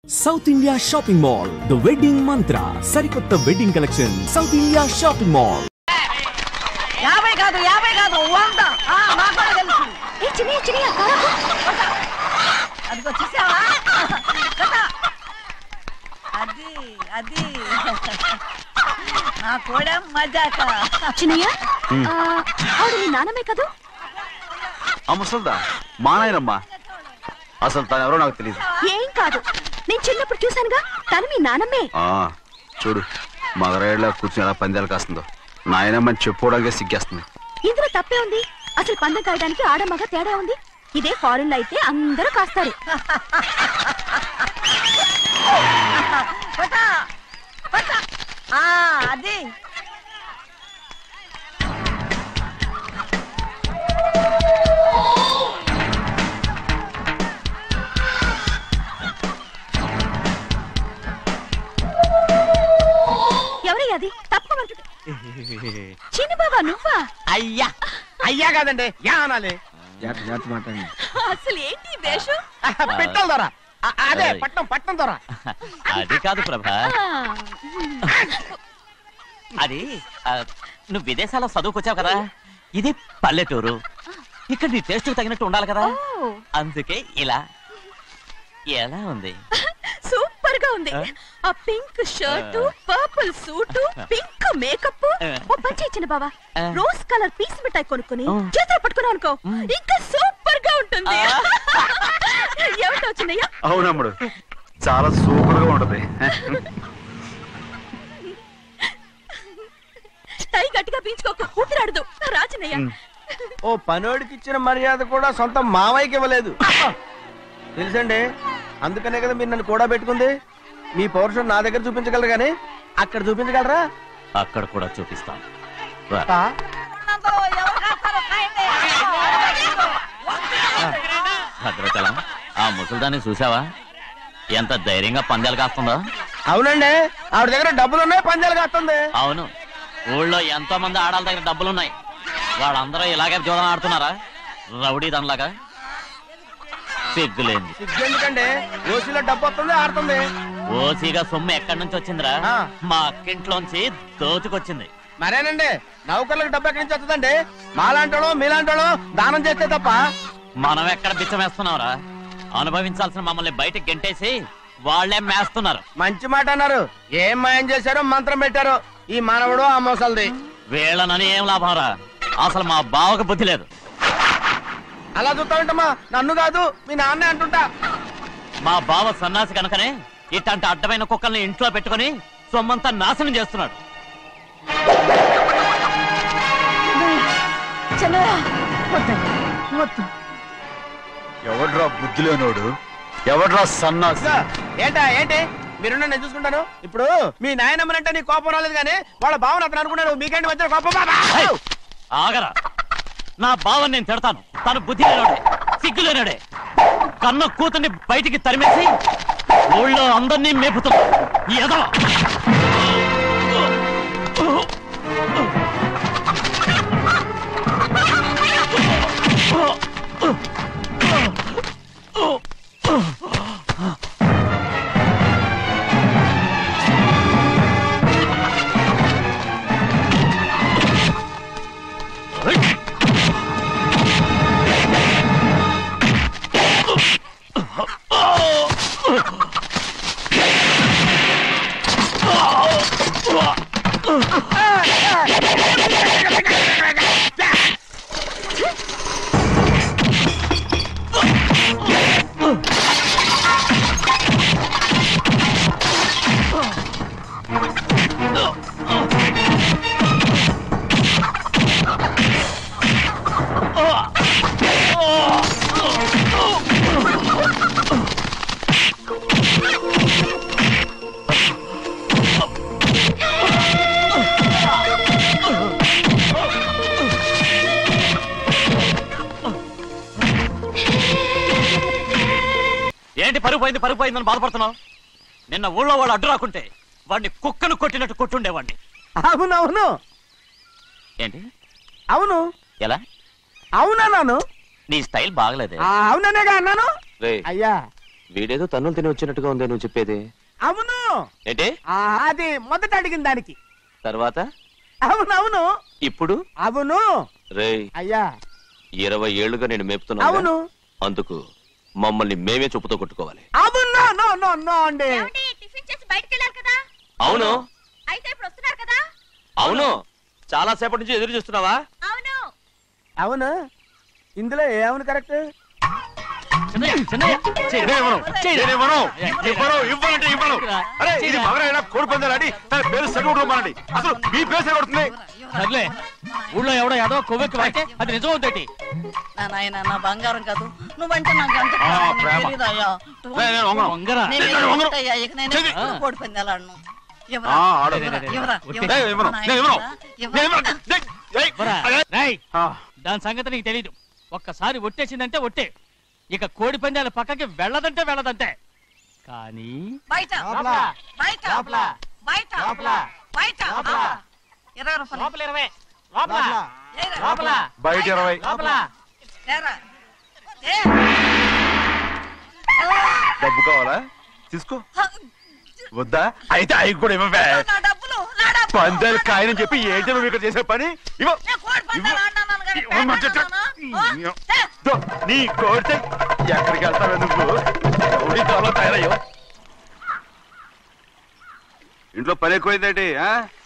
South India shopping mall the wedding మంత్ర సరికొత్త wedding collection south India shopping mall 50 కాదు 100 నాకు కూడా తెలుసు ఏ చిన్ని అదిగో చూసావా అది నా కూడా మజాక చిన్నయ్య ఆవిడ నీ నాన్నమే కదా ముసల్దా మా నాయనమ్మా అసలు తను ఎవరో నాకు తెలియదు ఏం కాదు నేను చిన్నప్పుడు చూసానుగా తను మీ నాన్నమ్మే చూడు మగరాయిలా కూర్చుని ఎలా పందాలు కాస్తుందో నాయనమ్మని చెప్పుకోవడానికి సిగ్గేస్తుంది ఇందులో తప్పే ఉంది అసలు పందెం కాయడానికి ఆడమగ తేడా ఉంది ఇదే ఫారెన్ లో అయితే అందరూ కాస్తారు అది ఎవరయ్యా అది తప్పమంటుంటే చిన్న బాబా నువ్వా అయ్యా కాదండి యా అనాలి అసలు ఏంటి వేషం పెట్టాల ద్వారా అదే పట్నం ద్వారా అది కాదు ప్రభా అది నువ్వు విదేశాల్లో చదువుకొచ్చావు కదా ఇది పల్లెటూరు ఇక్కడ నీ టేస్ట్ తగినట్టు ఉండాలి కదా అందుకే ఇలా ఎలా ఉంది సూపర్ గా ఉంది ఆ pink shirt purple suit pink makeup ఓ పచ్చి ఇచ్చిన బావా రోజ్ కలర్ పీస్ మిఠాయి కొనుక్కుని చేతిలో పట్టుకున్నావు అనుకో ఇంకా సూపర్ గా ఉంటుంది ఏమిటో వచ్చిందయ్యా అవునమ్ముడు చాలా సూపర్ గా ఉంటది టై గట్టిగా పీంచుకోకు ఊపిరాడదు రాజనయ్య ఓ పనోడికి ఇచ్చిన మర్యాద కూడా సొంత మావయ్యకి ఇవ్వలేదు తెలుసండి అందుకనే కదా మీరు నన్ను కూడా పెట్టుకుంది మీ పౌరుషం నా దగ్గర చూపించగలరు కానీ అక్కడ చూపించగలరా అక్కడ కూడా చూపిస్తాను భద్రచలం ఆ ముసల్దాన్ని చూసావా ఎంత ధైర్యంగా పందాలు కాస్తుందో అవునండి ఆవిడ దగ్గర డబ్బులు ఉన్నాయి పందాలు కాస్తుంది అవును ఊళ్ళో ఎంతో మంది ఆడాల దగ్గర డబ్బులున్నాయి వాళ్ళందరూ ఇలాగే జోదం ఆడుతున్నారా రౌడీ దానిలాగా సిగ్గులేంది ఎందుకండి ఓసీలో డబ్బు వస్తుంది ఆడుతుంది ఓసీగా సొమ్ము ఎక్కడి నుంచి వచ్చిందిరా మా అక్కింట్లోంచి దోచుకొచ్చింది మరేనండి నౌకర్లకు డబ్బు ఎక్కడి నుంచి వస్తుందండి మాలాంటోడు మీలాంటోడు దానం చేస్తే తప్ప మనం ఎక్కడ బిచ్చం వేస్తున్నావురా అనుభవించాల్సిన మమ్మల్ని బయటకు గెంటేసి వాళ్లే మేస్తున్నారు మంచి మాట అన్నారు ఏం మాయం చేశారో మంత్రం పెట్టారు ఈ మానవుడు ఆ మోసల్ది వీళ్ళనని ఏం లాభంరా అసలు మా బావకు బుద్ధి లేదు అలా చూస్తా ఉంటామా నన్ను కాదు మీ నాన్నే అంటుంటా మా బావ సన్నాసి కనుకనే ఇట్లాంటి అడ్డమైన కుక్కల్ని ఇంట్లో పెట్టుకుని సొమ్మంతా నాశనం చేస్తున్నాడు ఎవడ్రా బుద్ధిలోనోడు ఎవడ్రా సన్నాసి ఏంటి మీరు నేను చూసుకుంటాను ఇప్పుడు మీ నాయనమ్మనంటే నీ కోపం రాలేదు కానీ వాళ్ళ భావన అతను అనుకున్నాడు మీకేంటి మధ్య కోపం ఆగరా నా బావని నేను తిడతాను తను బుద్ధి లేనాడే సిగ్గు లేనాడే కన్న కూతుర్ని బయటికి తరిమేసి ఊళ్ళో అందరినీ మేపుతున్నా ఏదో ఏంటి పరుగు పోయిందని బాధపడుతున్నావు నిన్న ఊళ్ళో వాళ్ళు అడ్డు రాకుంటే వాడిని కుక్కను కొట్టినట్టు కొట్టుండేవాడిని అవునవును ఏంటి అవును ఎలా అవునన్నాను నీ స్టైల్ బాగలేదే అవుననేగా అన్నాను రేయ్, అయ్యా వీడేదో తన్నులు తిని వచ్చినట్టుగా ఉందే నువ్వు చెప్పేది. అవును. ఏంటి అది మొదట అడిగిన దానికి తర్వాత అవునవును ఇప్పుడు అవును రేయ్ అయ్యా 20 ఏళ్లుగా నేను మేపుతున్నా. అవును. అందుకు మమ్మల్ని మేమే చెప్పుతో కొట్టుకోవాలి. అవును నో నో నో అండి. టిఫిన్ చేసి బయటికి వెళ్ళారు కదా. అవును. అయితే ఇప్పుడు వస్తున్నారు కదా. అవును. చాలా సేపటి నుంచి ఎదురు చూస్తున్నావా? అవును. అవును. ఇందులో ఏమవును కరెక్ట్? సర్లే, ఊళ్ళో ఎవడో ఏదో కొవ్వెక్కి వాడితే అది నిజం అవుతాయి. నాయన నా బంగారం కాదు, నువ్వంటే నాకు అంత తెలీదయ్యా. ఇక నేను కోడి పందాలను దాని సంగతి నీకు తెలీదు. ఒక్కసారి ఒట్టేసిందంటే ఒట్టే. ఇక కోడి పందాల పక్కకి వెళ్ళదంటే వెళ్ళదంటే. కానీ బయట బయట బయట బయట 20 రూపాయలు లోపల 20 లోపల బయట 20 డబ్బు కావాలా? తీసుకో. వద్దా? అయితే అవి కూడా ఇవ్వవే. పందాలు కాయని చెప్పి ఏంటి నువ్వు ఇక్కడ చేసే పని? నీ కోరితే ఎక్కడికి వెళ్తావే నువ్వు? తయారయ్యో. ఇంట్లో పని ఎక్కువైందేంటి?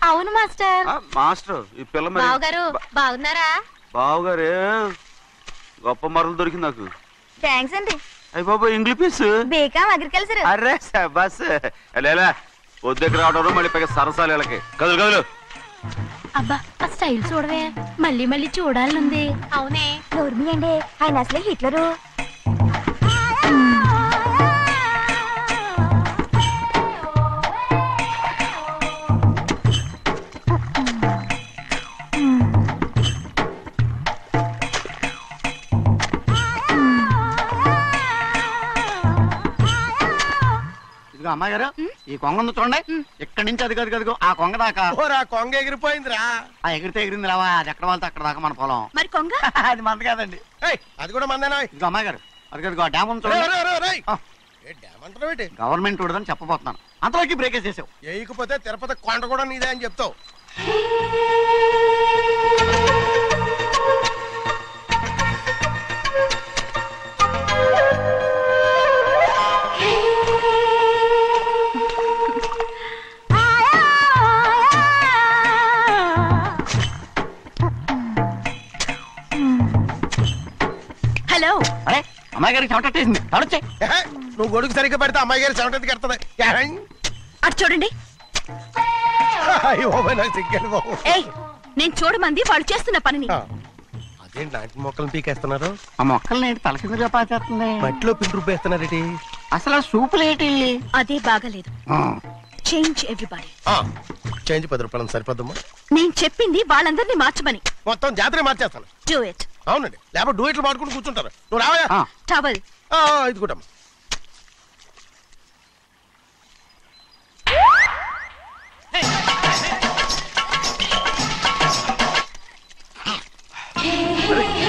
అవును మాస్టర్. మాస్టర్ ఈ పిల్ల మరి బావగారు బాగున్నారా? బావగారే గొప్ప మరలు దొరికింది నాకు. థ్యాంక్స్ అండి. అయ్యి బాబు ఇంగ్లీష్ పీస్ బీకాం అగ్రికల్చర్. అరే బస్ లేలా వద్దకు రావడం మళ్ళీ పైగా సరసాలు వీళ్ళకి. కదులు కదులు. అబ్బా ఆ స్టైల్ చూడవే, మళ్ళీ మళ్ళీ చూడాలనుంది. అవునే నోర్మి అండి, ఆయన అసలే హిట్లరు. అమ్మాయి గారు ఈ కొంగ ఉంది చూడండి, ఇక్కడి నుంచి అది కదిగో ఆ కొంగ దాకా. కొంగ ఎగిరిపోయిందిరా. ఆ ఎగిరితే ఎగిరింది రావా, అది ఎక్కడ వాళ్ళతో అక్కడ దాకా మన పొలం. మరి కొంగ అది మంద కాదండి. అది కూడా మందేనా? ఇదిగో అమ్మాయి గారు అది కదిగో డ్యామ్ ఉంది చూడండి. గవర్నమెంట్ ఉండదని చెప్పబోతున్నాను, అంతలోకి బ్రేక్ వేసేసావు. వేయకపోతే తిరుపతి కొండ కూడా నీదే అని చెప్తావు. హలో. అరే అమ్మాయి గారికి చెమటేసింది, తడొచ్చే. నువ్వు గొడుగు సరిగ్గా పెడితే అమ్మాయి గారి చెమటకి కడుతుంది. అటు చూడండి. ఏయ్, నేను చూడమంది వాళ్ళు చేస్తున్న పనిని. అదేంటి నాటి మొక్కలను పీకేస్తున్నారు? ఆ మొక్కల్ని తల కిందగా పాచేస్తుంది. మట్టిలో పిండి రూపేస్తున్నారేటి? అసలు సూపులేటి అదే బాగాలేదు. Change everybody. చేంజ్ 10 రూపాయలు సరిపోద్దమ్మా. నేను చెప్పింది వాళ్ళందరినీ మార్చమని. మొత్తం జాతర మార్చేస్తాను. Do it. అవునండి, లేకపోతే డూ ఇట్లు మాడుకుంటూ కూర్చుంటారు. నువ్వు రావా? టవల్ ఇది కూడా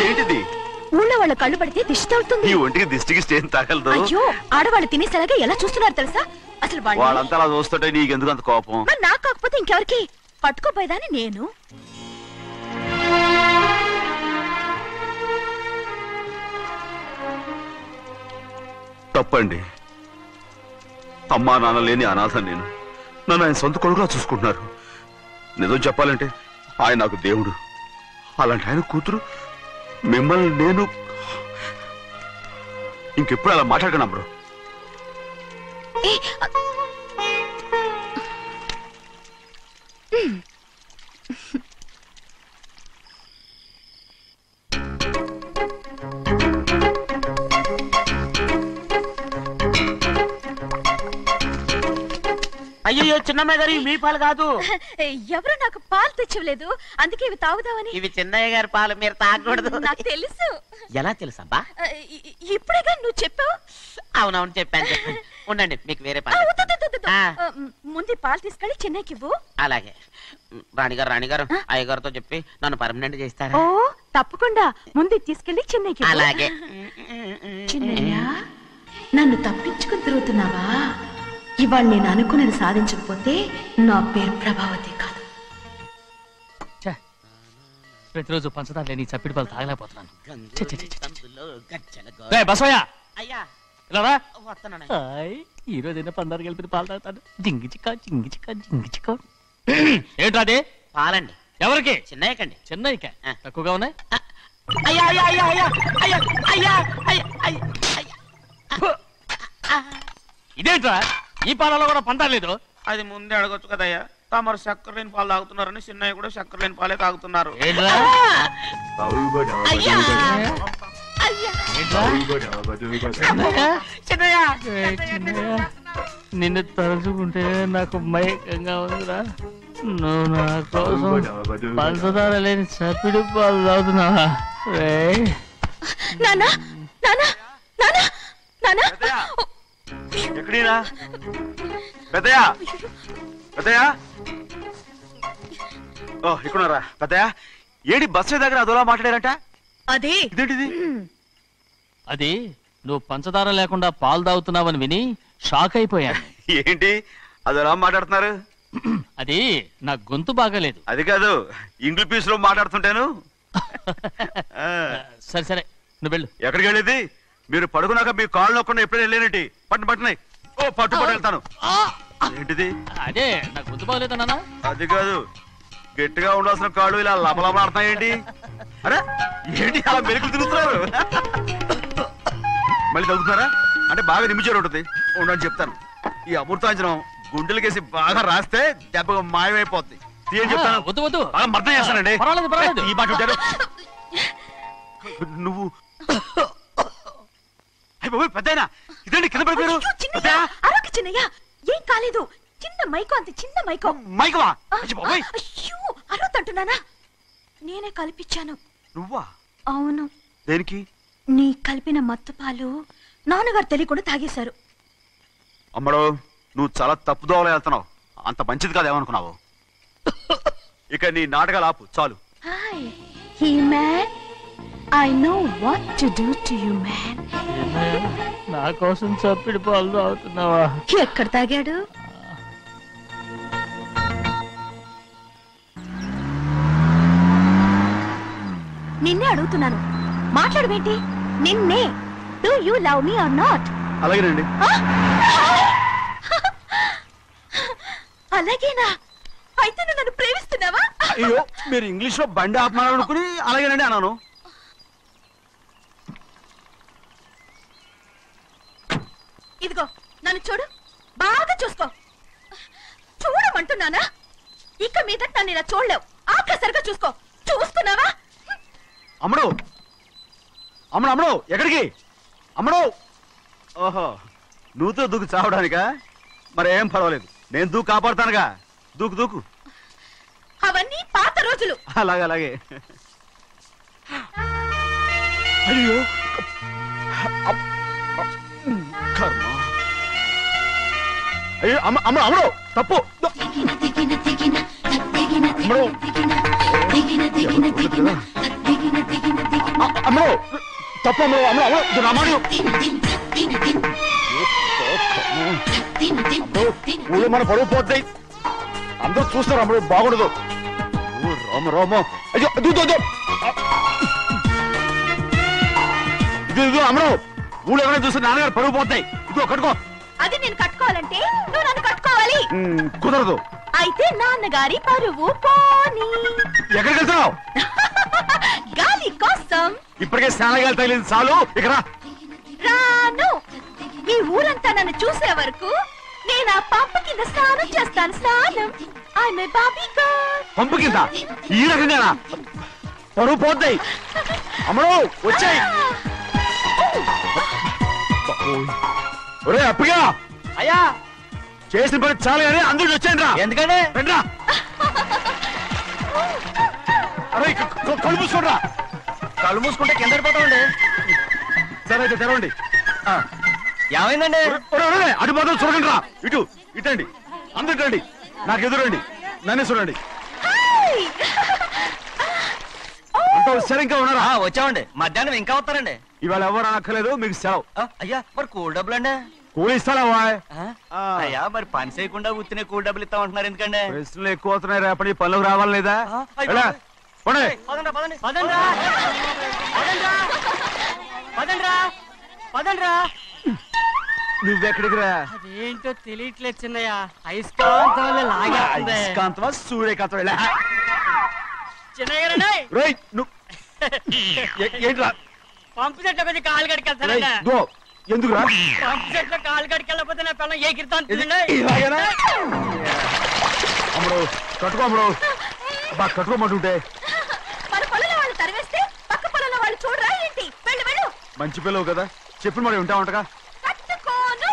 ఏంటిది? ఊళ్ళో వాళ్ళ కళ్ళు పడితే దిష్టి తగులుతుంది. ఈ ఒంటికి దిష్టికి స్టేన్ తగలదు. అయ్యో, ఆడవాళ్ళు తినేసేలాగా ఎలా చూస్తున్నారు తెలుసా? అసలు వాళ్ళంతా అలా చూస్తుంటే నీకెందుకు అంత కోపం? మరి నాకు కాకపోతే ఇంకెవరికి? పట్టుకోపోయేదాన్ని నేను. తప్పండి. అమ్మా నాన్న లేని అనాథ నేను. నన్ను ఆయన సొంత కొడుకులా చూసుకుంటున్నారు. నిజం చెప్పాలంటే ఆయన నాకు దేవుడు. అలాంటి ఆయన కూతురు మిమ్మల్ని నేను ఇంకెప్పుడు అలా మాట్లాడగలను బ్రో. అయ్యో చిన్నమ్మాయి గారు మీ పాలు కాదు. ఎవరు నాకు పాలు తెచ్చివ్వలేదు, అందుకే ఇవి తాగుదామని. ఇవి చిన్నయ్య గారి పాలు, మీరు తాగకూడదు. నాకు తెలుసు. ఎలా తెలుసబ్బా? ఇప్పుడేగా నువ్వు చెప్పావు. అవునవును చెప్పాను. ఉండండి, మీకు వేరే పాలు. ముందు పాలు తీసుకెళ్ళి చెన్నైకి ఇవ్వు. అలాగే. రాణిగారు అయ్యగారితో చెప్పి నన్ను పర్మనెంట్ చేస్తారా? ఓ తప్పకుండా, ముందు తీసుకెళ్ళి చెన్నైకి. అలాగే. చిన్నయ్య నన్ను తప్పించుకుని తిరుగుతున్నావా? ఇవాళ నేను అనుకున్నది సాధించకపోతే నా పేరు ప్రభావతి కాదు. ప్రతిరోజు పంచదార లేని చప్పిడి పాలు తాగలేకపోతున్నాను. బసవయ్య ఈ రోజైనా పందారు కలిపి పాలు తాగుతాను. జింగి చిక్క జింగి చిక్క జింగి చిక్క. ఏంట్రా అదే? పాలండి. ఎవరికి? చిన్నయ్యకండి. చిన్నయ్యక తక్కువగా ఉన్నాయి. అయ్యా అయ్యా అయ్యా అయ్యా అయ్యా అయ్యా అయ్యా అయ్యా. ఇదేంట్రా ఈ పాలలో కూడా పంట లేదు? అది ముందే అడగొచ్చు కదయ్యా. తమరు చక్కెర లేని పాలు తాగుతున్నారని చిన్నయ్య కూడా చక్కెర లేని పాలే తాగుతున్నారు. నిన్ను తలుచుకుంటే నాకు మైకంగా ఉందిరా. నువ్వు నా కోసం పంచదార లేని చప్పిడి పాలు తాగుతున్నావా? నానా నానా నానా నానా ఎక్కడీనా పెద్దయ్య? పెద్దయ్య ఓ ఇక్కడున్నారా? పెద్దయ్య ఏడి బస్సు దగ్గర అదోలా మాట్లాడారంట. అదే ఇదేంటిది? అది నువ్వు పంచదార లేకుండా పాలు తాగుతున్నావని విని షాక్ అయిపోయాను. ఏంటి అదోలా మాట్లాడుతున్నారు? అది నా గొంతు బాగాలేదు. అది కాదు, ఇంగ్లీష్ పీస్ లో మాట్లాడుతుంటాను. సరే సరే నువ్వు వెళ్ళు. ఎక్కడికి వెళ్ళేది? మీరు పడుకున్నాక మీ కాళ్ళు నొక్కకుండా ఎప్పుడైనా వెళ్ళేనంటి? పట్టునాయి. ఓ పట్టు వెళ్తాను. ఏంటిది? అదే నా గొంతు బాగలేదు నాన్న. అది కాదు, గట్టిగా ఉండాల్సిన కాళ్ళు ఇలా లబలబలాడుతున్నాయేంటి? అరే ఏంటి అలా మెరుకులు తిరుగుతున్నారు? మళ్ళీ తగ్గుతున్నారా? అంటే బాగా నిమిషాలు ఉంటుంది. ఉండని చెప్తాను. ఈ అమృతాంజనం గుండెలకేసి బాగా రాస్తే దెబ్బగా మాయమైపోద్ది. తీయని చెప్తాను. వద్దు వద్దు, బాగా మర్దం చేస్తానండి. పర్వాలేదు పర్వాలేదు. ఈ మాట ఉంటారు నువ్వు. పెద్దయినా ఇదండి కింద పడిపోయారు. అరొక చిన్నయ్య, ఏం కాలేదు. చిన్న మైకో, అంత చిన్న మైకో. మైకవా? అయ్యో అరవతంటున్నానా? నేనే కల్పించాను. నువ్వా? అవును. దేనికి? నీ కలిపిన మత్తు పాలు నాన్నగారు తెలియకుండా తాగేశారు. అమ్మడో, నువ్వు చాలా తప్పుదోవలో వెళ్తున్నావు. అంత మంచిది కాదు ఏమనుకున్నావు? ఇక నీ నాటకాలు ఆపు చాలు. Hi he man, I know what to do to you man. నా కోసం చప్పిడి పాలు తాగుతున్నావా? ఎక్కడ తాగాడు? నిన్నే అడుగుతున్నాను, మాట్లాడవేంటి? నిన్నే. Do you love me or not? అలాగేనండి. అలాగేనా? అయితే నువ్వు నన్ను ప్రేమిస్తున్నావా? అయ్యో, మీరు ఇంగ్లీష్ లో బండి ఆపమాలనుకుని అలాగేనండి అన్నాను. ఇదిగో నన్ను చూడు, బాగా చూసుకో. చూడమంటున్నానా? ఇక మీద నన్ను ఇలా చూడలేవు. ఆఖసరిగా చూసుకో. చూస్తున్నావా? అమ్మడు అమ్మడు అమ్మడు ఎక్కడికి? అమ్మడు. ఓహో, నువ్వుతో దూకు చావడానికా? మరేం పర్వాలేదు, నేను దూకు కాపాడుతానుగా. దూకు దూకు. అవన్నీ పాత రోజులు. అలాగే అలాగే. అయ్యో కర్మ. అయ్యో అమ్మ అమ్మ అమ్మడు తప్పు. అమ్మడు అమ్మడు తప్పు. అమ్మడు అమ్మడు అమ్మడు రామాడు. ఊళ్ళో మన పరువు పోతాయి, అందరూ చూస్తారు. అమ్మడు బాగుండదు. రామ రామ. అయ్యో ఇది అమ్మడు, ఊళ్ళో ఎవరైనా చూస్తే నాన్నగారు పరువు పోతాయి. ఇదిగో కట్టుకో. అది నేను కట్టుకోవాలంటే నువ్వు నన్ను కట్టుకోవాలి. కుదరదు. అయితే నాన్నగారి పరువు పోనీ. ఎక్కడికి వెళ్తున్నావు? గాలి కోసం. ఇప్పటికే స్నానగాలి తగిలింది చాలు. ఇక్కడ రాను. ఈ ఊరంతా నన్ను చూసే వరకు నేను ఆ పంపు కింద స్నానం చేస్తాను. స్నానం. I'm a Barbie girl. పంపు కింద ఈ రకంగా పరువు పోతాయి. అమ్మడు వచ్చాయి. ఒరే అప్పగా. అయ్యా చేసిన పని చాలు కానీ అందరూ వచ్చాను రా. ఎందుకంటే రండిరా. అరే కళ్ళు మూసుకోండిరా. కళ్ళు మూసుకుంటే కింద పడిపోతామండి. సరే అయితే తెరవండి. ఏమైందండి? అటు మాత్రం చూడండి రా. ఇటు ఇటండి, అందరు ఇటండి. నాకు ఎదురండి, నన్ను చూడండి. అంతా సరే ఇంకా ఉన్నారా? వచ్చామండి. మధ్యాహ్నం ఇంకా వస్తారండి. ఇవాళ ఎవరు అనక్కర్లేదు, మీకు సెలవు. అయ్యా మరి కూల్ డబ్బులు అండి? కూలి ఇస్తావా? అయ్యా మరి పని చేయకుండా ఉత్తినే కూల్ డబ్బులు ఇస్తామంటున్నారు ఎందుకండి? ప్రశ్నలు ఎక్కువ అవుతున్నాయి, రేపటి పనులకు రావాలి లేదా? నువ్వెక్కడికి రా? అదేంటో తెలియట్లేదు చిన్నయ్య, అయస్కాంతం వల్ల లాగేస్తుంది. అయస్కాంతమా సూర్యకాంతం? చిన్నయ్య ఏంట్రా పంపు చెట్లు కొంచెం కాలు కడికెళ్తానండి. ఎందుకురా? పంపు చెట్లు కాలు కడికెళ్ళకపోతే నా పిల్లలు ఏ కిర్తాను అమ్ముడు కట్టుకో, అమ్ముడు బాగా కట్టుకోమంటుంటే. మన పొలంలో వాళ్ళు తరివేస్తే పక్క పొలంలో వాళ్ళు చూడరా ఏంటి? వెళ్ళు వెళ్ళు. మంచి పిల్లవు కదా, చెప్పిన మరి ఉంటావంటగా. కట్టుకోను.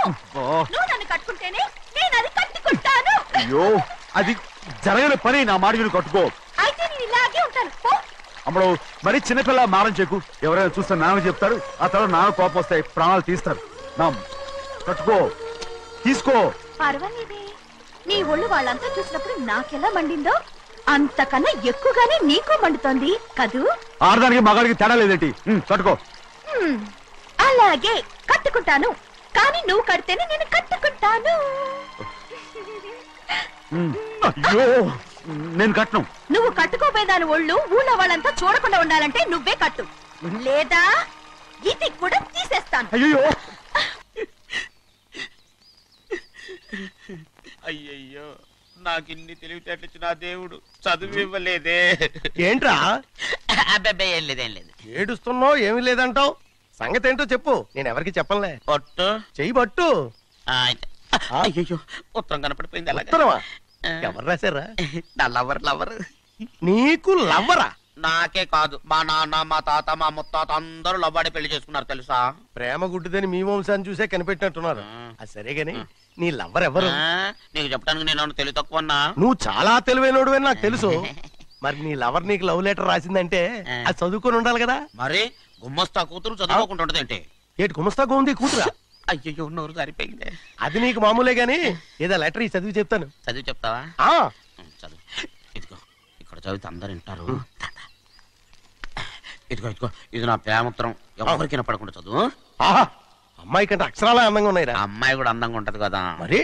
నువ్వు నన్ను కట్టుకుంటేనే నేను అది కట్టుకుంటాను. అయ్యో అది జరగని పని, నా మాట విని కట్టుకో. అయితే నేను ఇలాగే ఉంటాను. అమ్మడు మరి చిన్నపిల్ల మారం చెక్కు, ఎవరైనా చూస్తే నాన్న చెప్తారు, ఆ తర్వాత నాన్న కోపం వస్తాయి, ప్రాణాలు తీస్తారు. కట్టుకో, తీసుకో. పర్వాలేదే, నీ ఒళ్ళు వాళ్ళంతా చూసినప్పుడు నాకెలా మండిందో అంతకన్నా ఎక్కువగానే నీకు మండుతోంది కదూ? ఆడదానికి మగాడికి తేడా లేదేంటి? కట్టుకో. అలాగే కట్టుకుంటాను, కానీ నువ్వు కడితేనే నేను కట్టుకుంటాను. అయ్యో నేను కట్టను. నువ్వు కట్టుకోపోయేదాని ఒళ్ళు ఊళ్ళో వాళ్ళంతా చూడకుండా ఉండాలంటే నువ్వే కట్టు, లేదా ఇది కూడా తీసేస్తాను. అయ్యో అయ్యయ్యో, నాకు ఇన్ని తెలివితేటలు ఇచ్చిన దేవుడు చదువు ఇవ్వలేదే. ఏంట్రా? అబ్బాయి ఏం లేదు, ఏం లేదు. ఏడుస్తున్నావు, ఏమీ లేదంటావు. సంగతి ఏంటో చెప్పు, నేను ఎవరికి చెప్పలే. పట్టు చెయ్యి పట్టు. అయ్యో ఉత్తరం కనపడిపోయింది. ఉత్తరమా? ఎవరు రాశారా? నా లవర్. నీకు లవ్వరా? నాకే కాదు, మా నాన్న, మా తాత, మా ముత్తాత అందరూ లవ్వాడి పెళ్లి చేసుకున్నారు తెలుసా? ప్రేమ గుడ్డిదని మీ వంశాన్ని చూసే కనిపెట్టినట్టున్నారు. అది సరే గాని నీ లవ్వర్ ఎవరు? నీకు చెప్పడానికి నేను తెలివి తక్కువన్నా? నువ్వు చాలా తెలివైనడు అని నాకు తెలుసు. మరి నీ లవర్ నీకు లవ్ లెటర్ రాసిందంటే అది చదువుకొని ఉండాలి కదా. మరి గుమ్మస్తా కూతురు చదువుకోకుండా ఉండదేంటి? ఏటి గుమస్తా గోంది కూతురా? అయ్యో నోరు సరిపోయింది. అది నీకు మామూలే గాని ఏదో లెటర్ ఈ చదివి చెప్తాను. చదివి చెప్తావా? చదువు. ఇదిగో ఇక్కడ చదివితే అందరు వింటారు. ఇదిగో ఇదిగో ఇది నా ప్రేమోత్తరం, ఎవరికి వినపడకుండా చదువు. అమ్మాయి కంటే అక్షరాలే అందంగా ఉన్నాయిరా. అమ్మాయి కూడా అందంగా ఉంటది కదా. మరి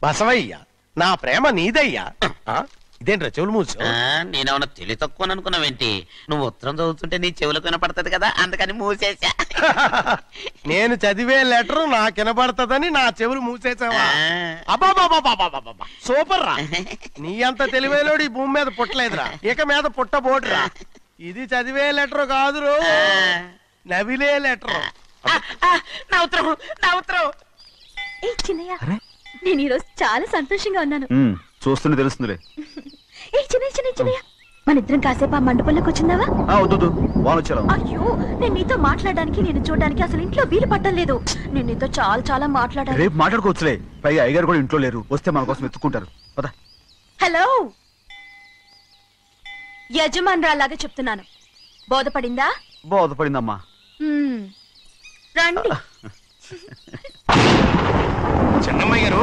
బసవయ్య నా ప్రేమ నీదయ్యా. ఇదేంట్రా చెవులు మూసు? నేనేమన్నా తెలివి తక్కువ అనుకున్నావేంటి? నువ్వు ఉత్తరం చదువుతుంటే నీ చెవులకు వినపడుతుంది కదా, అందుకని మూసేసా. నేను చదివే లెటర్ నాకు వినపడుతుందని నా చెవులు మూసేసావా? అబ్బాబాబాబాబాబాబా సూపర్ రా. నీ అంత తెలివేలోడు ఈ భూమి మీద పుట్టలేదురా, ఇక మీద పుట్టబోడురా. ఇది చదివే లెటర్ కాదురు, నవిలే లెటర్. నా ఉత్తరం, నా ఉత్తరం. ఏ చిన్నయ్య, నేను ఈరోజు చాలా సంతోషంగా ఉన్నాను. చూస్తుంటే తెలుస్తుందిలే. ఏ చిన్నయ్య, మన ఇద్దరం కాసేపు ఆ మండపంలోకి వచ్చిందావా? అయ్యో, నేను నీతో మాట్లాడడానికి, నేను చూడడానికి అసలు ఇంట్లో వీలు పట్టలేదు. నేను నీతో చాలా చాలా మాట్లాడాలి. రేపు మాట్లాడుకోవచ్చులే, పైగా అయ్యగారు కూడా ఇంట్లో లేరు, వస్తే మన కోసం ఎత్తుకుంటారు. హలో, యజమానురాలాగా చెప్తున్నాను, బోధపడిందా? బోధపడిందమ్మా. రండి. చెన్నమ్మాయి గారు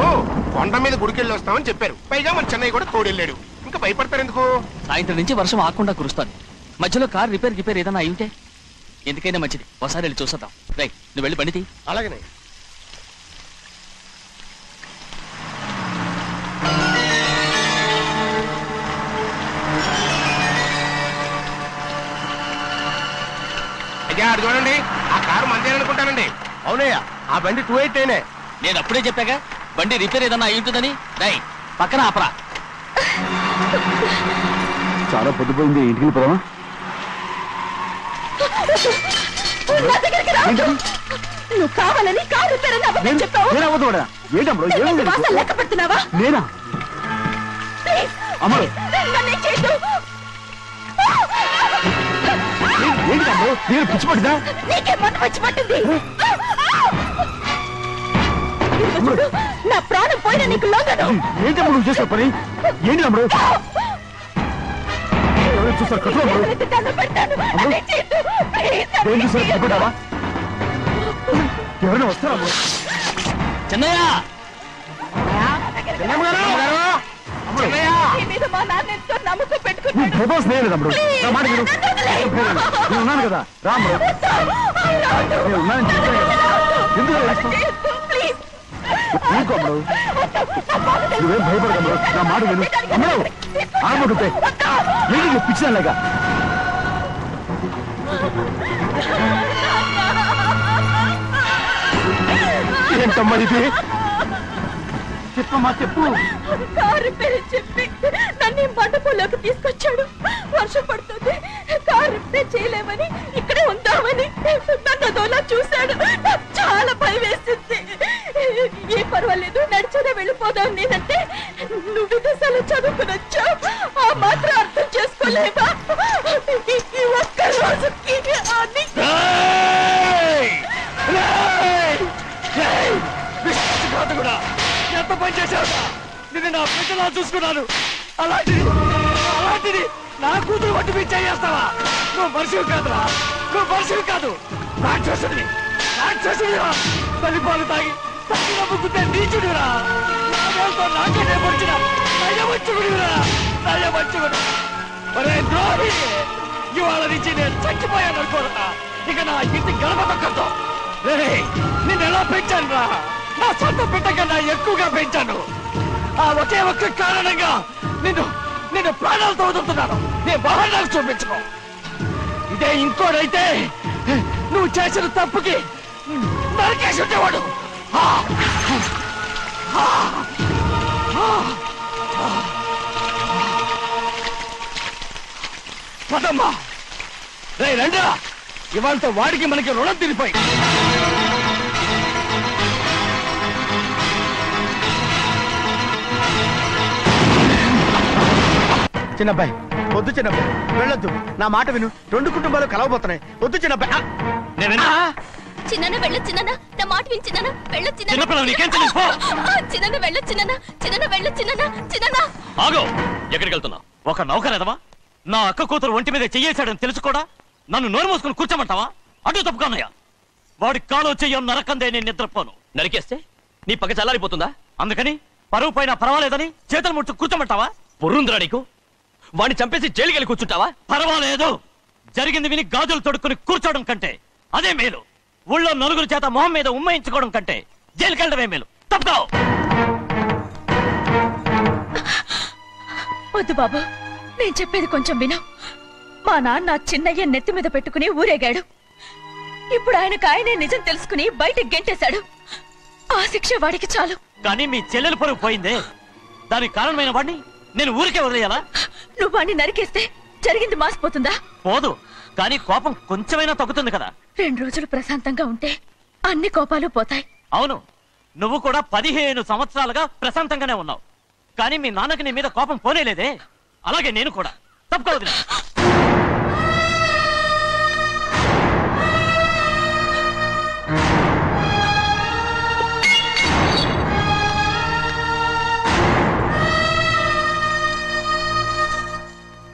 కొండ మీద గుడికెళ్ళి వస్తామని చెప్పారు, పైగా మన చెన్నయ్య కూడా తోడెళ్ళాడు. ఇంకా భయపడతారు ఎందుకు? సాయంత్రం నుంచి వర్షం ఆకుండా కురుస్తాను. మధ్యలో కార్ రిపేర్ ఏదైనా అయి ఉంటే ఎందుకైనా మంచిది, ఒకసారి వెళ్ళి చూసేద్దాం. రైట్, నువ్వు వెళ్ళి బండి. అలాగే చూడండి, ఆ కారు మందేననుకుంటానండి. అవునయ్యా, ఆ బండి 288. నేను అప్పుడే చెప్పాగా బండి రిపేర్ ఏదన్నా అయి ఉంటుందని. రైట్, పక్కన ఆపరా. చాలా పొద్దుపోయింది, ఇంటికి పోదామా? నువ్వు కావాలని కారు రిపేర్ చెప్పావు. లెక్క పెడుతున్నావా? నేనా? అమ్మ పిచ్చి పట్టిందా? నీకే పిచ్చి పట్టింది. నా ప్రాణం పోయినా నీకు లొంగను. ఏంటి అమ్మ నువ్వు చేసే పని? ఏంటి అమ్ముడు? చూస్తారు కట్టు చూసారా? ఎవరైనా వస్తారా? చెన్నయ్య, చెన్నయ్య నీ మీద మా నాన్న ఎంతో నమ్మకం పెట్టుకున్నాడు. ప్రభాస్ నేను తమ్ముడు, నా మాట విను. నేను ఉన్నాను కదా, రామ్ నేను ఉన్నాను చెప్పాను కదా. ఎందుకు ప్లీజ్ ఊరుకోమ్ముడు, నువ్వేం భయపడకమ్ముడు, నా మాట విను. అమ్మడు ఆడబడుతాయి నీకు పిచ్చిదానిలాగా. ఏంటమ్మా ఇది? చెప్పమ్మా చెప్పు. కారు పేరు చెప్పి నన్ను మండపంలోకి తీసుకొచ్చాడు. వర్షం పడుతుంది, కారు రిపేర్ చేయలేమని ఇక్కడే ఉందామని నన్ను అదోలా చూశాడు. నాకు చాలా భయం వేసింది. ఏ పర్వాలేదు, నడిచేదే వెళ్ళిపోదాం నేనంటే నువ్వు విదేశాలు చదువుకుని వచ్చావు, ఆ మాత్రం అర్థం చేసుకోలేవా? ఈ ఒక్క రోజుకి ఎంత పని చేశావు? నేను నా బిడ్డలా చూసుకున్నాను, అలాంటిది నా కూతురు వంటి మీద చేస్తావా? నువ్వు మనిషివి కాదురా, నువ్వు మనిషివి కాదు, రాక్షసుడివి. తల్లిపాలు తాగి తల్లిలో ముగ్గుతే నీచుడిరా. నాకే నేర్పొచ్చిన నయవంచుకుడిరా. ఒరే ద్రోహి, ఇవాళ నుంచి నేను చచ్చిపోయాను అనుకోరా. ఇక నా ఇంటి గడప తొక్కతో నిన్ను ఎలా పెంచాను రా? నా సొంత బిడ్డ కన్నా ఎక్కువగా పెంచాను. ఆ ఒకే ఒక్క కారణంగా నిన్ను ప్రాణాలతో వదులుతున్నాను. నేను బాగా చూపించుకో. ఇదే ఇంకోడైతే నువ్వు చేసిన తప్పుకి నరికేసి ఉండేవాడు. పదమ్మా, రే రండా, ఇవాళతో వాడికి మనకి రుణం తిరిగిపోయి. చిన్నబ్బాయి వద్దు, చిన్నబ్బాయి వెళ్ళొద్దు, నా మాట విను. 2 కుటుంబాలు కలవబోతున్నాయి. వద్దు చిన్నబ్బాయి. చిన్న వెళ్ళు, చిన్న నా మాట విని చిన్న వెళ్ళు, చిన్న వెళ్ళు, చిన్న వెళ్ళు, చిన్న. ఆగో, ఎక్కడికి వెళ్తున్నావు? ఒక నౌకరేదవా నా అక్క కూతురు ఒంటి మీద చెయ్యేశాడని తెలుసు కూడా నన్ను నోరు మూసుకుని కూర్చోమంటావా? అటు తప్పుకున్నాయా? వాడి కాలో చెయ్యం నరకందే నేను నిద్రపోను. నరికేస్తే నీ పక్క చల్లారిపోతుందా? అందుకని పరువు పైన పర్వాలేదని చేతులు ముట్టు కూర్చోమంటావా? పొర్రుందిరా నీకు? వాడిని చంపేసి జైలుకెళ్ళి కూర్చుంటావా? పర్వాలేదు, జరిగింది విని గాజులు తొడుక్కుని కూర్చోవడం కంటే అదే మేలు. ఊళ్ళో నలుగురు చేత మొహం మీద ఉమ్మయించుకోవడం కంటే జైలుకెళ్ళడమే మేలు. తప్పుకో. వద్దు బాబు, నేను చెప్పేది కొంచెం విను. మా నాన్న చిన్నయ్య నెత్తి మీద పెట్టుకుని ఊరేగాడు. ఇప్పుడు ఆయనే నిజం తెలుసుకుని బయటకు గెంటేశాడు. ఆ శిక్ష వాడికి చాలు. కానీ మీ చెల్లెలు పరువు పోయిందే, దానికి కారణమైన వాడిని నేను ఊరికే వదిలేయాలా? నువ్వు వాడిని నరికేస్తే జరిగింది మాసిపోతుందా? పోదు, కానీ కోపం కొంచెమైనా తగ్గుతుంది కదా. 2 రోజులు ప్రశాంతంగా ఉంటే అన్ని కోపాలు పోతాయి. అవును, నువ్వు కూడా 15 సంవత్సరాలుగా ప్రశాంతంగానే ఉన్నావు, కానీ మీ నాన్నకి నీ మీద కోపం పోనేలేదే. అలాగే నేను కూడా. తప్పుకోవద్దు.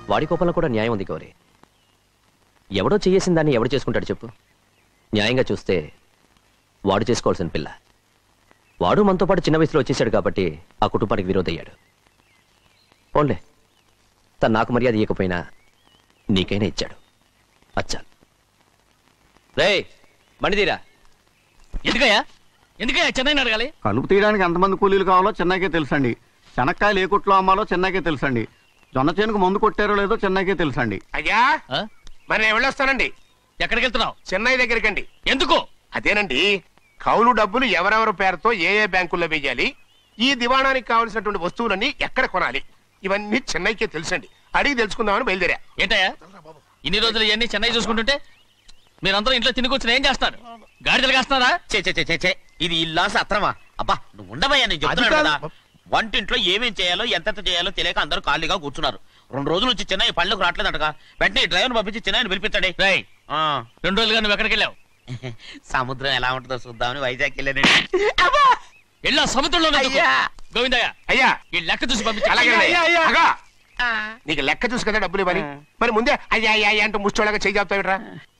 వాడి కోపంలో కూడా న్యాయం ఉంది గౌరీ. ఎవడో చేసిన దాన్ని ఎవడు చేసుకుంటాడు చెప్పు? న్యాయంగా చూస్తే వాడు చేసుకోవాల్సిన పిల్ల. వాడు మనతో పాటు చిన్న వయసులో వచ్చేసాడు కాబట్టి ఆ కుటుంబానికి విరోధయ్యాడు. పోన్లే, తను నాకు మర్యాద ఇవ్వకపోయినా నీకైనా ఇచ్చాడు. అచ్చా రే మణిదీరా. ఎందుకయ్యా చెన్నైని అడగాలి? కలుపు తీయడానికి ఎంతమంది కూలీలు కావాలో చెన్నైకే తెలుసండి. శనక్కాయలు ఏ కొట్లో అమ్మాలో చెన్నైకే తెలుసండి. జొన్న చేనుకు మందు కొట్టారో లేదో చెన్నైకే తెలుసండి. అయ్యా మరి నేను వెళ్ళొస్తానండి. ఎక్కడికి వెళ్తున్నావు? చెన్నై దగ్గరికండి. ఎందుకు? అదేనండి, కౌలు డబ్బులు ఎవరెవరి పేరుతో ఏ బ్యాంకుల్లో వేయాలి, ఈ దివాణానికి కావలసినటువంటి వస్తువులన్నీ ఎక్కడ కొనాలి, ఇవన్నీ చెన్నైకే తెలుసండి. అడిగి తెలుసుకుందామని బయలుదేరా. ఏంటయ్యా ఇన్ని రోజులు ఇవన్నీ చెన్నై చూసుకుంటుంటే మీరందరూ ఇంట్లో తిని కూర్చుని ఏం చేస్తారు? గాడిదలు కాస్తున్నారా? ఇది ఇల్లా సత్రమా? అబ్బా నువ్వు ఉండవయ్యా, నేను చెప్తున్నాను కదా. వంటింట్లో ఏమేం చేయాలో ఎంతెంత చేయాలో తెలియక అందరూ ఖాళీగా కూర్చున్నారు. 2 రోజుల నుంచి చెన్నై పళ్ళకు రావట్లేదంటగా. వెంటనే డ్రైవర్ పంపించి చెన్నైని పిలిపించాడే. 2 రోజులుగా నువ్వు ఎక్కడికి వెళ్ళావు? సముద్రం ఎలా ఉంటుందో చూద్దామని వైజాగ్ వెళ్ళానండి. వెళ్ళా సముద్రంలో గోవిందయ్య అయ్యా ఈ లెక్క చూసి పంపించా. నీకు లెక్క చూసి కదా డబ్బులు ఇవ్వాలి. మరి ముందే అయ్యా అయ్యా అంటూ ముష్టోళ్ళగా చేయి చెప్తావిట్రా.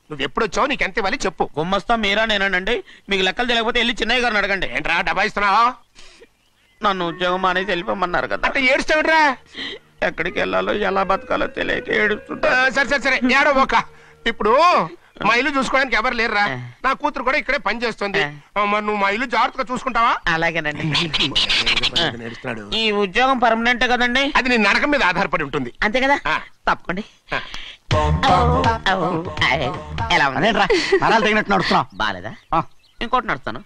నువ్వు ఎప్పుడు వచ్చావు, నీకు ఎంత ఇవ్వాలి చెప్పు. గుమ్మస్తా మీరా నేనండి. మీకు లెక్కలు తెలియకపోతే వెళ్ళి చెన్నై గారిని అడగండి. ఏంట్రా డబ్బా ఇస్తున్నావా? నన్ను ఉద్యోగం అనేది వెళ్ళిపోమన్నారు కదా. అంటే ఏడుస్తావిట్రా. ఎక్కడికి వెళ్ళాలో ఎలా బతకాలో తెలియక ఏడుస్తుంటా. సరే సరే సరే ఏడో ఒక ఇప్పుడు మా ఇల్లు చూసుకోవడానికి ఎవరు లేరురా. నా కూతురు కూడా ఇక్కడే పని చేస్తుంది. మరి నువ్వు మా ఇల్లు జాగ్రత్తగా చూసుకుంటావా? అలాగేనండి. ఈ ఉద్యోగం పర్మనెంట్ కదండి? అది నీ నరకం మీద ఆధారపడి ఉంటుంది. అంతే కదా? తప్పకండి. ఎలా నరాలు తగినట్టు నడుస్తున్నా. బాలేదా? ఇంకోటి నడుస్తాను.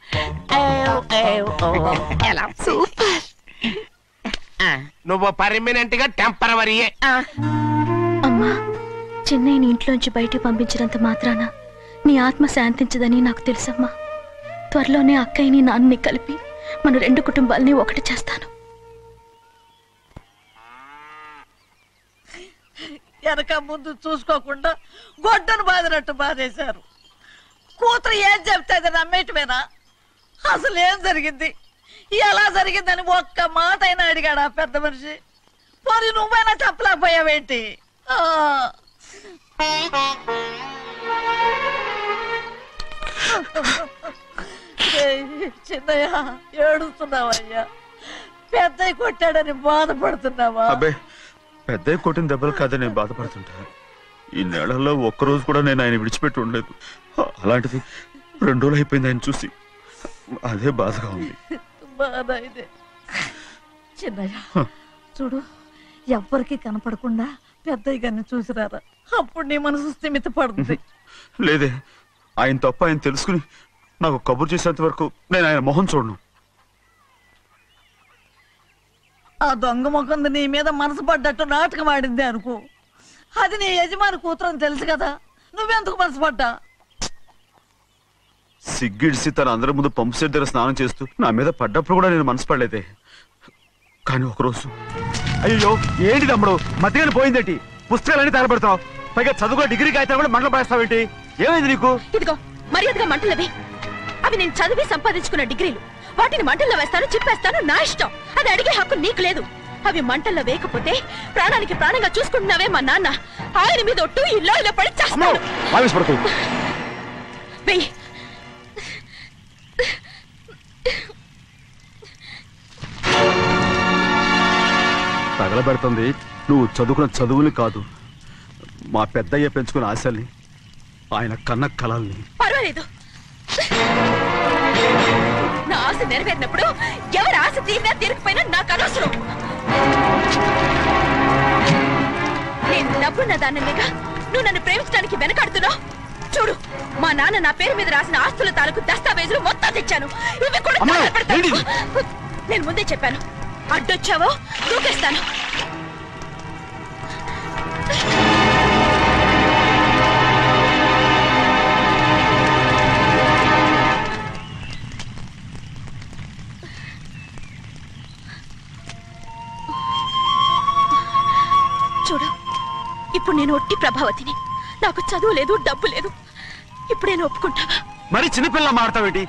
ఎలా? నువ్వు పర్మనెంట్ గా టెంపరవరీయే. అమ్మా, చెన్నైని ఇంట్లోంచి బయటికి పంపించినంత మాత్రాన నీ ఆత్మ శాంతించదని నాకు తెలుసమ్మా. త్వరలోనే అక్కయ్యని నాన్నని కలిపి మన 2 కుటుంబాలని ఒకటి చేస్తాను. వెనక ముందు చూసుకోకుండా గొడ్డను బాదినట్టు బాధేశారు. కూతురు ఏం చెప్తే అది నమ్మేయటమేనా? అసలు ఏం జరిగింది, ఎలా జరిగిందని ఒక్క మాట అయినా అడిగాడు ఆ పెద్ద మనిషి. పోనీ నువ్వైనా చెప్పలేకపోయావేంటి? చిన్నయ్య, ఏడుస్తున్నావయ్యా? పెద్దయ్య కొట్టాడని బాధపడుతున్నావా? అబ్బే, పెద్దయ్య కొట్టిన దెబ్బలు కాదని నేను బాధపడుతుంటా. ఈ నెలల్లో ఒక్కరోజు కూడా నేను ఆయన విడిచిపెట్టి ఉండలేదు. అలాంటిది 2 రోజులు అయిపోయింది ఆయన చూసి. అదే బాధగా ఉంది. బాధ ఇదే. చిన్నయ్య చూడు, ఎవ్వరికి కనపడకుండా పెద్దయ్య గారిని చూసిరారా, అప్పుడు నీ మనసు స్థిమిత పడుతుంది. లేదే, ఆయన తప్ప ఆయన తెలుసుకుని నాకు కబురు చేసేంత వరకు నేను ఆయన మొహం చూడను. ఆ దొంగ ముఖం నీ మీద మనసు పడ్డట్టు నాటకం ఆడింది అనుకో, అది నీ యజమాని కూతురని తెలుసు కదా, నువ్వెందుకు మనసు పడ్డా? సిగ్గిడిసి తన అందరి ముందు పంపు సెట్ దగ్గర స్నానం చేస్తూ నా మీద పడ్డప్పుడు కూడా నేను మనసు పడలేదే. కానీ ఒకరోజు, అయ్యో ఏంటి తమ్ముడు మధ్యగానే పోయిందేంటి? పుస్తకాలన్నీ తగలబెడతావు, పైగా చదువుకో డిగ్రీ కాగితాలు కూడా మంటలు పడేస్తావేంటి? ఏమైంది నీకు? ఇదిగో మర్యాదగా మంటలవి. అవి నేను చదివి సంపాదించుకున్న డిగ్రీలు. వాటిని మంటల్లో వేస్తాను, చెప్పేస్తాను, నా ఇష్టం. అది అడిగే హక్కు నీకు లేదు. అవి మంటల్లో వేయకపోతే ప్రాణానికి ప్రాణంగా చూసుకుంటున్నావే మా నాన్న, ఆయన మీద ఒట్టు ఇలా ఇలా పడి చేస్తాను. వెయ్యి. తగలబెడుతుంది నువ్వు చదువుకున్న చదువుని కాదు, మా పెద్దయ్య పెంచుకున్న ఆశల్ని, ఆయన కన్న కలల్ని. పర్వాలేదు, నా ఆశ నెరవేరినప్పుడు ఎవరి ఆశ తీరినా తీరకపోయినా నాకు అనవసరం. నేను డబ్బున్న దానిగా నువ్వు నన్ను ప్రేమించడానికి వెనకాడుతున్నావు. చూడు, మా నాన్న నా పేరు మీద రాసిన ఆస్తుల తాలూకు దస్తావేజులు మొత్తం తెచ్చాను. ఇవి కూడా నేను ముందే చెప్పాను, అడ్డొచ్చావో దూకేస్తాను. చూడు, ఇప్పుడు నేను ఒట్టి ప్రభావతిని. నాకు చదువు లేదు, డబ్బు లేదు. ఇప్పుడు నేను ఒప్పుకుంటావా? మరి చిన్నపిల్ల మాడతావేంటి?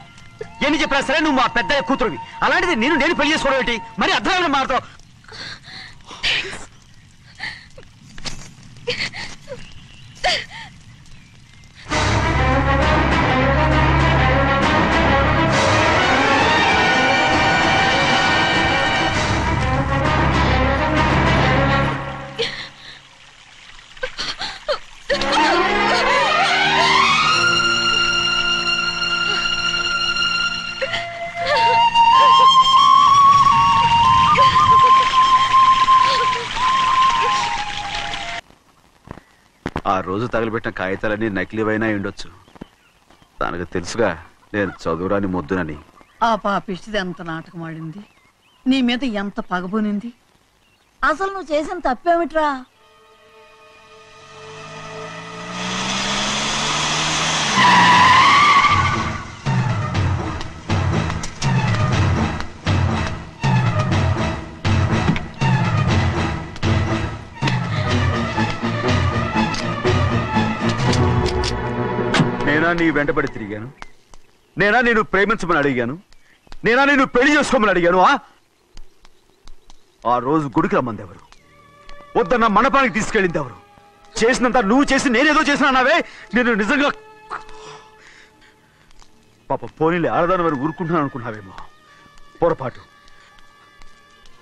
ఎన్ని చెప్పినా సరే నువ్వు మా పెద్దయ్య కూతురువి. అలాంటిది నేను పెళ్లి చేసుకోవడం ఏంటి? మరి అర్థమైన మాడతావు. ఆ రోజు తగలబెట్టిన కాగితాలన్నీ నకిలీవైనా ఉండొచ్చు. తనకు తెలుసుగా నేను చదువురాని మొద్దునని. ఆ పాపిష్టిది ఎంత నాటకం ఆడింది, నీ మీద ఎంత పగబోనింది. అసలు నువ్వు చేసిన తప్పేమిట్రా? నేనా నీ వెంటబడి తిరిగాను? నేనా నేను ప్రేమించమని అడిగాను? నేనా నేను పెళ్లి చేసుకోమని అడిగాను? ఆ రోజు గుడికి రమ్మంది ఎవరు? వద్దన్న మండపానికి తీసుకెళ్ళింది ఎవరు? చేసినంత నువ్వు చేసి నేనేదో చేసినావే. నేను నిజంగా పాప పోనీలే ఆడదాని వారు ఊరుకుంటున్నాను అనుకున్నావేమో. పొరపాటు.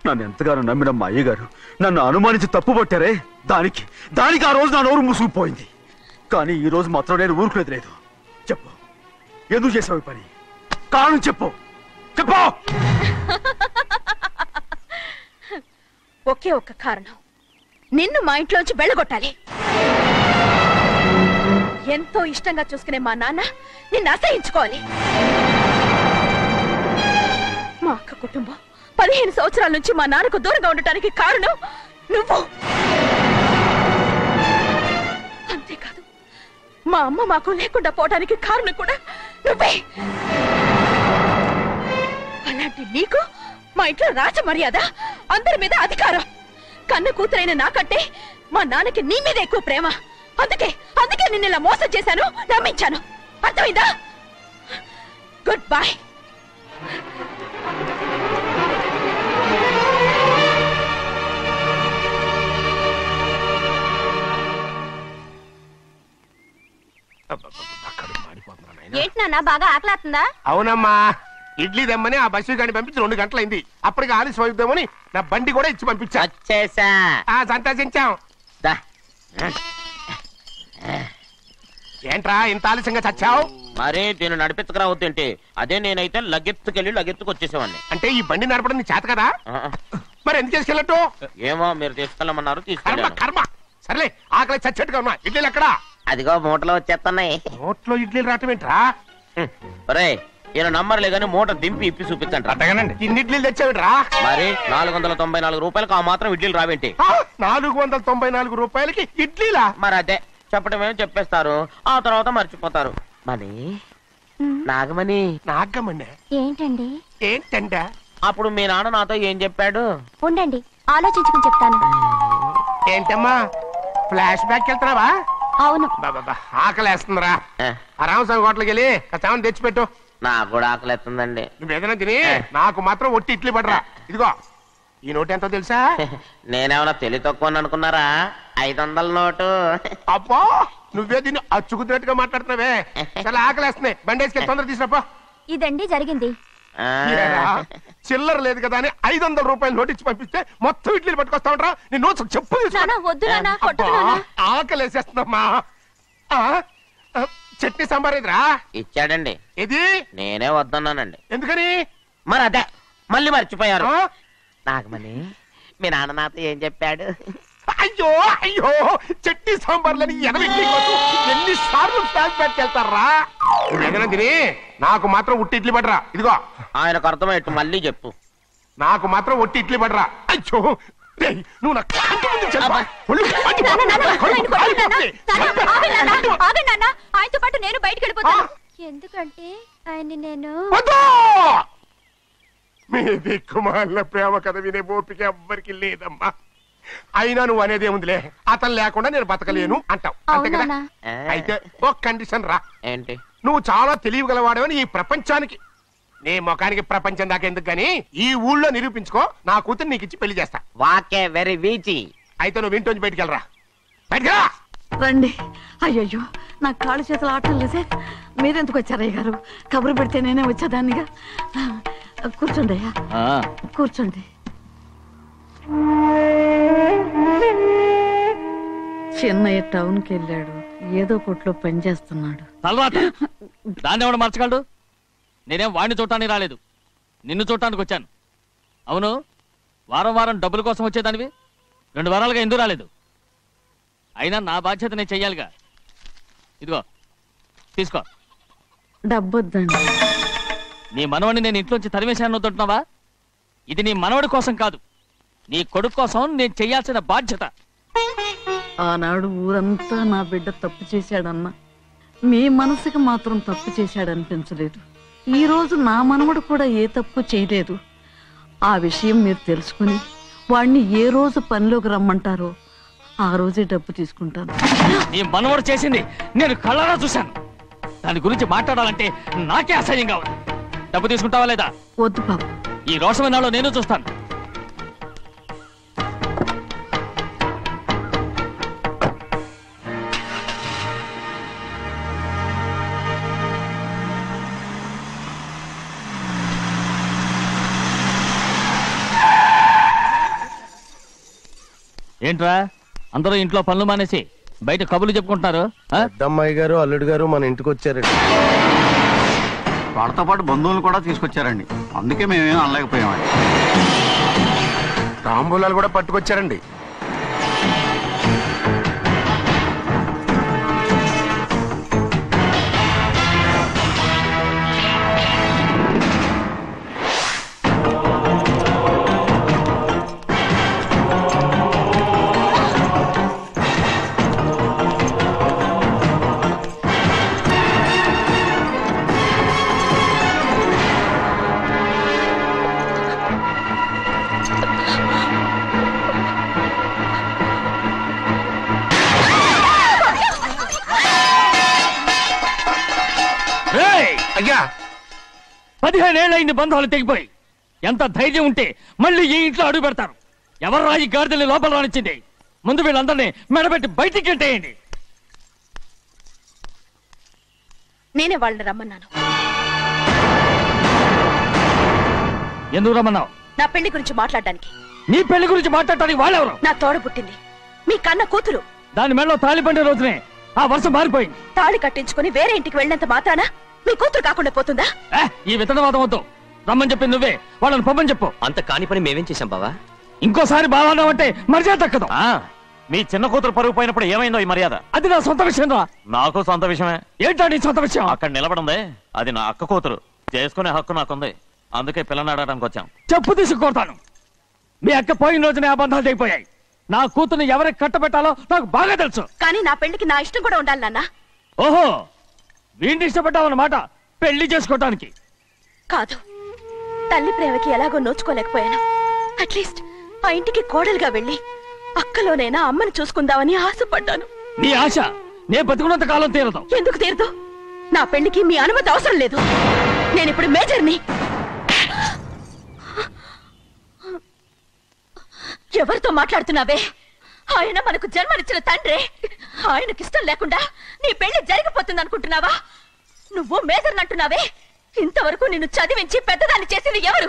నన్ను ఎంతగానో నమ్మిన మా అయ్యగారు నన్ను అనుమానించి తప్పుపట్టారే, దానికి ఆ రోజు నా నోరు మూసుకుపోయింది. కానీ ఈ రోజు మాత్రం నేను ఊరుకునేది లేదు. చెప్పు, ఎందుకు చేసావు పని? కారణం చెప్పు. ఒకే ఒక్క కారణం, నిన్ను మా ఇంట్లోంచి వెళ్ళగొట్టాలి. ఎంతో ఇష్టంగా చూసుకునే మా నాన్న నిన్ను అసహించుకోవాలి. మా అక్క కుటుంబం 15 సంవత్సరాల నుంచి మా నాన్నకు దూరంగా ఉండటానికి కారణం నువ్వు. అంతేకాదు, మా అమ్మ మాకు లేకుండా పోవడానికి కారణం కూడా నువ్వే. అలాంటి నీకు మా ఇంట్లో రాజ మర్యాద, అందరి మీద అధికారం. కన్న కూతురైన నాకంటే మా నాన్నకి నీ మీద ఎక్కువ ప్రేమ. అందుకే నిన్ను ఇలా మోసం చేశాను, నమ్మించాను. అర్థమైందా? Good bye. ఏంటి నాన్న, బాగా ఆకలాతుందా? అవునమ్మా, ఇడ్లీ దమ్మని ఆ బస్సు గాని పంపించి 2 గంటలైంది. అప్పటికి ఆలస్యం అవుతామని నా బండి కూడా ఇచ్చి పంపించా. సంతోషించాం. ఏంట్రా ఇంత ఆలస్యంగా చచ్చావు? మరే దీన్ని నడిపెత్తుకురావద్దేంటి? అదే నేనైతే లగెత్తుకు వచ్చేసేవాడిని. అంటే ఈ బండి నడపడం నీ చేత కదా? మరి ఎందుకు చేసుకెళ్ళట్టు? ఏమో, మీరు తీసుకెళ్ళమన్నారు, కర్మ. సర్లే, ఆకలి చచ్చేట్టుగా ఉన్నా. ఇడ్లీలు ఎక్కడా? అదిగో మూటలో వచ్చేస్తున్నాయి. మూటలో ఇడ్లీలు రావటం ఏంట్రా? ఒరే, ఈయన నంబర్లే గానీ మూట దింపి ఇప్పి చూపించండి. అట్టగానండి. ఇన్ని ఇడ్లీలు తెచ్చావిడ్రా? మరి 494 రూపాయలకు ఆ మాత్రం ఇడ్లీలు రావేంటి? 494 రూపాయలకి ఇడ్లీలా? మరి అదే చెప్పడమేమో చెప్పేస్తారు, ఆ తర్వాత మర్చిపోతారు. మనీ నాగమణి. ఏంటండి? ఏంటంటే అప్పుడు మీ నాన్న నాతో ఏం చెప్పాడు? ఉండండి, ఆలోచించుకుని చెప్తాను. ఏంటమ్మా, ఫ్లాష్ బ్యాక్ వెళ్తున్నావా? అవును. ఆకలేస్తుందిరా. రామస్వామి హోటల్కి వెళ్ళి కచ్చామని తెచ్చిపెట్టు. నాకు కూడా ఆకలేస్తుందండి. నువ్వేదైనా తిని నాకు మాత్రం ఒట్టి ఇడ్లీ పడరా. ఇదిగో, ఈ నోటు ఎంతో తెలుసా? నేనేమన్నా తెలివి తక్కువ అనుకున్నారా? 500 నోటు. అబ్బా, నువ్వే దీన్ని అచ్చుకుతున్నట్టుగా మాట్లాడుతున్నావే. చాలా ఆకలేస్తున్నాయి, బండేసుకెళ్ళి తొందర తీసినప్పా. ఇదండి జరిగింది. చిల్లర లేదు కదా అని 500 రూపాయలు నోటు ఇచ్చి పంపిస్తే మొత్తం ఇడ్లీలు పట్టుకొస్తా ఉంటా. నీ నోట్స్ చెప్పు. ఆకలేసేస్తుందమ్మా. చట్నీ సాంబార్ ఇదిరా? ఇచ్చాడండి. ఇది నేనే వద్దన్నానండి. ఎందుకని? మరి అదే మళ్ళీ మర్చిపోయారు. నాగమణి, మీ నాన్న నాతో ఏం చెప్పాడు? అయ్యో అయ్యో, చట్నీ సాంబార్లని ఎన్ని సార్లు ఫ్లాష్ బ్యాక్ వెళ్తారా? ఏదైనా తిని నాకు మాత్రం ఉట్టి ఇడ్లీ పడరా. ఇదిగో, ఆయనకు అర్థమయ్యట్టు మళ్ళీ చెప్పు. నాకు మాత్రం ఒట్టి ఇడ్లీ పడరా. అయ్యో, నువ్వు నా ఆయనతో పాటు నేను బయటకు వెళ్ళిపోతాను. ఎందుకంటే ఆయన నేను మీ దిక్కుమాల ప్రేమ కథ వినే ఓపిక ఎవ్వరికి లేదమ్మా. అయినా నువ్వు అనేదేముందిలే, అతను లేకుండా నేను బతకలేను అంటావు, అంతే కదా? అయితే ఒక కండిషన్ రా. ఏంటి? నువ్వు చాలా తెలియగలవాడవని ఈ ప్రపంచానికి, నీ ముఖానికి ప్రపంచం దాకా ఎందుకు గాని ఈ ఊళ్ళో నిరూపించుకో. నా కూతురు నీకు ఇచ్చి పెళ్లి చేస్తా. వాకే వెరీ వీచి. అయితే నువ్వు ఇంటి బయటికి వెళ్ళరా. బయటకెళ్ళా. రండి. అయ్యయ్యో, నా కాళ్ళు చేతులు ఆటం లేదే. మీరెందుకు వచ్చారయ్య గారు? కబురు పెడితే నేనే వచ్చేదాన్నిగా. కూర్చోండి అయ్యా, కూర్చోండి. చిన్నయ్య టౌన్కి వెళ్ళాడు, ఏదో కొట్లో పని చేస్తున్నాడు. దాన్ని ఎవడు మర్చగలడు? నేనేం వాడిని చూడటానికి రాలేదు, నిన్ను చూడటానికి వచ్చాను. అవును, వారం వారం డబ్బుల కోసం వచ్చేదానివి 2 వారాలుగా ఎందుకు రాలేదు? అయినా నా బాధ్యత నేను చెయ్యాలిగా. ఇదిగో తీసుకో. డబ్బొద్దండి. నీ మనవడిని నేను ఇంట్లోంచి తరిమేశాను వద్దంటున్నావా? ఇది నీ మనవడి కోసం కాదు, నీ కొడుకు కోసం నేను చెయ్యాల్సిన బాధ్యత. ఆనాడు ఊరంతా నా బిడ్డ తప్పు చేశాడన్నా, మీ మనసుకి మాత్రం తప్పు చేశాడనిపించలేదు. ఈ రోజు నా మనవడు కూడా ఏ తప్పు చేయలేదు. ఆ విషయం మీరు తెలుసుకుని వాణ్ణి ఏ రోజు పనిలోకి రమ్మంటారో ఆ రోజే డబ్బు తీసుకుంటాను. నీ మనవడు చేసింది నేను కళ్ళారా చూశాను. దాని గురించి మాట్లాడాలంటే నాకే అసహ్యంగా ఉంది. డబ్బు తీసుకుంటావా లేదా? వద్దు బాబు, ఈ రోషమైనాలో నేను చూస్తాను. ఏంట్రా అందరూ ఇంట్లో పనులు మానేసి బయట కబుర్లు చెప్పుకుంటున్నారు? పెద్దమ్మాయి గారు అల్లుడు గారు మన ఇంటికి వచ్చారండి. వాళ్ళతో పాటు బంధువులు కూడా తీసుకొచ్చారండి, అందుకే మేమేం అనలేకపోయామండి. తాంబూలాలు కూడా పట్టుకొచ్చారండి. అయ్యా 15 ఏళ్ళైంది బంధాలు తెగిపోయి. ఎంత ధైర్యం ఉంటే మళ్ళీ ఈ ఇంట్లో అడుగు పెడతారు? ఎవరు రాయి గాడిదల్ని లోపల రానిచ్చింది? ముందు వీళ్ళందరినీ మెడబెట్టి బయటికి గెట్టేయండి. నేనే వాళ్ళని రమ్మన్నాను. ఎందుకు రమ్మన్నావు? నా పెళ్లి గురించి మాట్లాడడానికి. నీ పెళ్లి గురించి మాట్లాడటానికి వాళ్ళెవరు? నా తోడ పుట్టింది, మీ కన్న కూతురు. దాని మెడలో తాళి పండే రోజునే ఆ వర్షం మారిపోయింది. తాళి కట్టించుకుని వేరే ఇంటికి వెళ్ళినంత మాత్రాన మీ కూతురు కాకుండా పోతుందా? ఈ విత్తనవాదం వద్దు. రమ్మని చెప్పి నువ్వే వాళ్ళని పంపని చెప్పు. అంత కాని పని మేమేం చేశాం బావా? ఇంకోసారి బావాన్నావంటే మర్యాద దక్కదు. మీ చిన్న కూతురు పరుగు పోయినప్పుడు ఏమైందో ఈ మర్యాద? అది నా సొంత విషయం రా. నాకు సొంత విషయమే. ఏంటా నీ సొంత విషయం? అక్కడ నిలబడిందే అది నా అక్క కూతురు, చేసుకునే హక్కు నాకుంది. అందుకే పిల్లని అడగడానికి వచ్చాం. చెప్పు తీసుకొడతాను. మీ అక్క పోయిన రోజునే ఆ బంధాలు తెగిపోయాయి. నా కూతుర్ని ఎవరికి కట్టబెట్టాలో నాకు బాగా తెలుసు. కానీ నా పెళ్లికి నా ఇష్టం కూడా ఉండాలి నాన్న. ఓహో, వీడిని ఇష్టపడ్డావన్నమాట పెళ్లి చేసుకోవటానికి? కాదు, తల్లి ప్రేమకి ఎలాగో నోచుకోలేకపోయాను. అట్లీస్ట్ ఆ ఇంటికి కోడలుగా వెళ్ళి అక్కలోనైనా అమ్మని చూసుకుందామని ఆశపడ్డాను. నీ ఆశ నే బతుకున్నంత కాలం తీరదు. ఎందుకు తీరదు? నా పెళ్లికి మీ అనుమతి అవసరం లేదు. నేను ఇప్పుడు మేజర్ని. ఎవరితో మాట్లాడుతున్నావే? ఆయన మనకు జన్మనిచ్చిన తండ్రి. ఆయనకిష్టం లేకుండా నీ పెళ్లి జరిగిపోతుంది అనుకుంటున్నావా? నువ్వు మేజర్ అంటున్నావే. ఇంతవరకు నిన్ను చదివించి పెద్దదాన్ని చేసింది ఎవరు?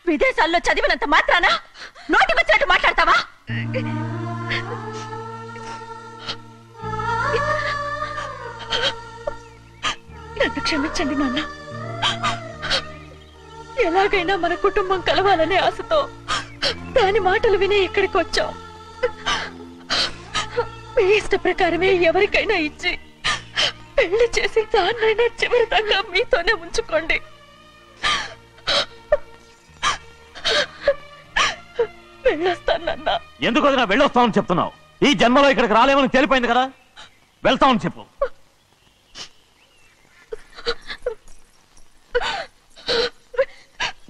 విదేశాల్లో చదివినంత మాత్రాన నోటి వచ్చినట్టు మాట్లాడతావా? నన్ను క్షమించండి నాన్న. ఎలాగైనా మన కుటుంబం కలవాలనే ఆశతో దాని మాటలు వినే ఇక్కడికి వచ్చాం. మీ ఇష్ట ప్రకారమే ఎవరికైనా ఇచ్చి పెళ్లి చేసి దాన్నైనా చివరి దాకా మీతోనే ఉంచుకోండి. వెళ్ళొస్తానన్నా. ఎందుకు వదినా వెళ్ళొస్తామని చెప్తున్నావు? ఈ జన్మలో ఇక్కడికి రాలేమని తెలిపోయింది కదా, వెళ్తామని చెప్పు.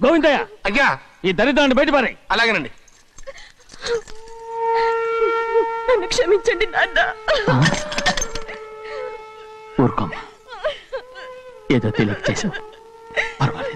గోవిందయ్య, అయ్యా ఈ దరిద్రాన్ని బయటపడే. అలాగేనండి. నన్ను క్షమించండి నాన్న. ఊరుకోమ్మా, ఏదో తెలియక చేసావు, పర్వాలేదు.